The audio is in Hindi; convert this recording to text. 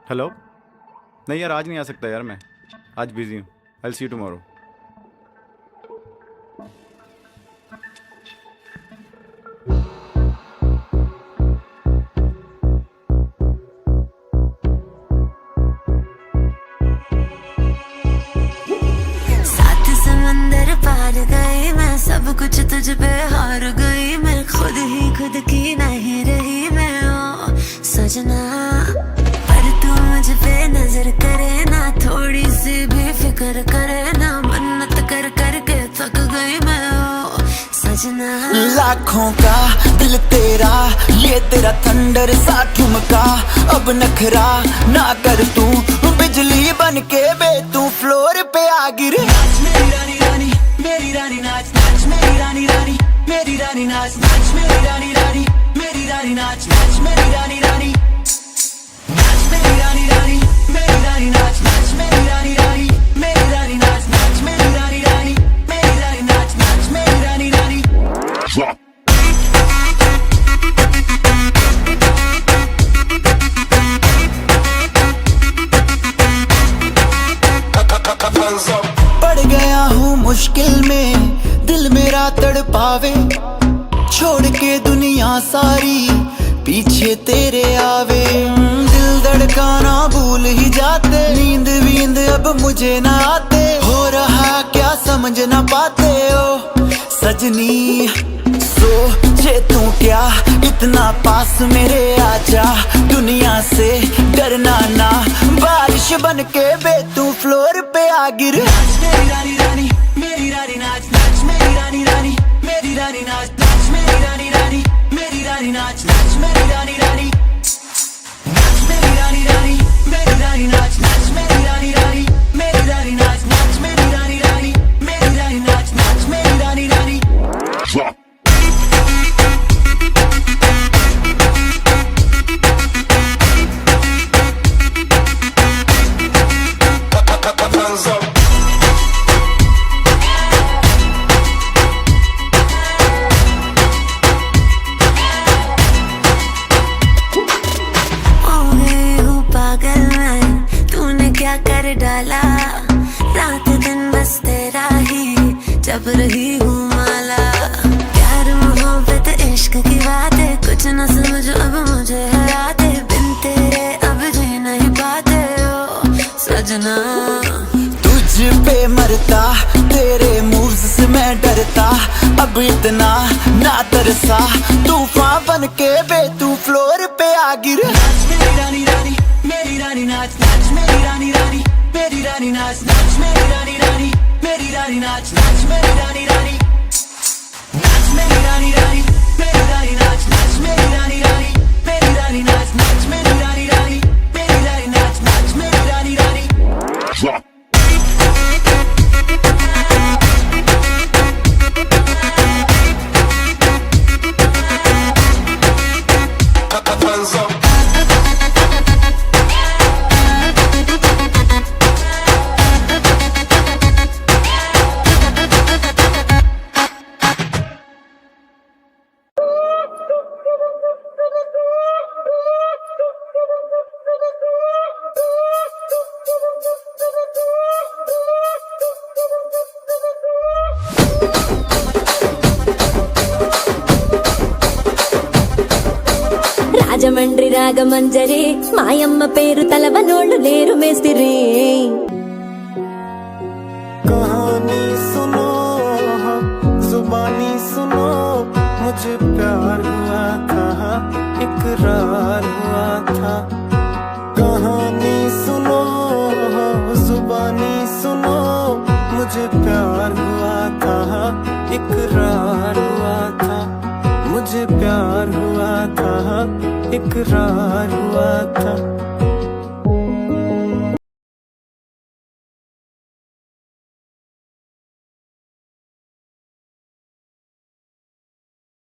हेलो। नहीं यार, आज नहीं आ सकता यार, मैं आज बिजी हूँ। I will see you tomorrow. सात समंदर पार गई मैं, सब कुछ तुझ पे हार गई मैं, खुद ही खुद की नहीं रही मैं ओ सजना। पर तू मुझ पे नजर करे ना, थोड़ी सी भी फिक्र करे ना, मन्नत कर कर के थक गई मैं ओ सजना। लाखों का दिल तेरा, ये तेरा थंडर सा ठुमका, अब नखरा ना कर तू, बिजली बन के बे तू फ्लोर पे आ गिरे। नाच मेरी रानी रानी, मेरी रानी नाच नाच मेरी रानी रानी, मेरी रानी नाच नाच मेरी रानी रानी, मेरी रानी नाच नाच मेरी रानी रानी, नाच मेरी रानी रानी, मेरी रानी नाच नाच मेरी रानी रानी, मेरी रानी नाच नाच मेरी रानी रानी, मेरी रानी नाच नाच मेरी रानी रानी। पड़ गया हूँ मुश्किल में, दिल मेरा तड़पावे, छोड़ के दुनिया सारी पीछे तेरे आवे। दिल धड़काना भूल ही जाते, नींद वींद अब मुझे ना आते, हो रहा क्या समझ ना पाते ओ सजनी। सोचे तू क्या इतना पास मेरे आजा, दुनिया से डरना ना, बारिश बन के बे तू फ्लोर पे आ गिर। नाच मेरी रानी रानी, मेरी रानी नाच नाच मेरी रानी रानी, मेरी रानी नाच नाच मेरी रानी रानी, मेरी रानी नाच नाच मेरी रानी रानी, नाच मेरी रानी रानी, मेरी रानी नाच नाच मेरी रानी रानी, मेरी रानी नाच नाच मेरी रानी रानी, मेरी रानी नाच नाच मेरी रानी रानी। कर डाला रात दिन बस तेरा ही जब रही हूँ माला। प्यार मोहब्बत इश्क की बातें कुछ न समझ अब मुझे हराते, बिन तेरे अब जी नहीं पाते ओ सजना। तुझ पे मरता, तेरे मूव्स से मैं डरता, अब इतना ना तरसा, तूफान बन के बे तू फ्लोर पे आ गिर। नाच मेरी रानी रानी, मेरी रानी नाच नाच मेरी रानी रानी, मेरी रानी नाच नाच मेरी रानी रानी, मेरी रानी नाच नाच मेरी रानी रानी, नाच मेरी रानी रानी, मेरी रानी नाच नाच मेरी रानी रानी, मेरी रानी नाच नाच मेरी रानी रानी, मेरी रानी नाच नाच मेरी रानी रानी। రాజమండ్రి రాగమంజరి మాయమ్మ పేరు తలవనోళ్ళు లేరు మేస్తిరి। कहानी सुनो जुबानी सुनो, मुझे प्यार हुआ था इकरार हुआ था। कहानी सुनो जुबानी सुनो, मुझे प्यार हुआ था इकरार हुआ था, मुझे प्यार हुआ था इकरार हुआ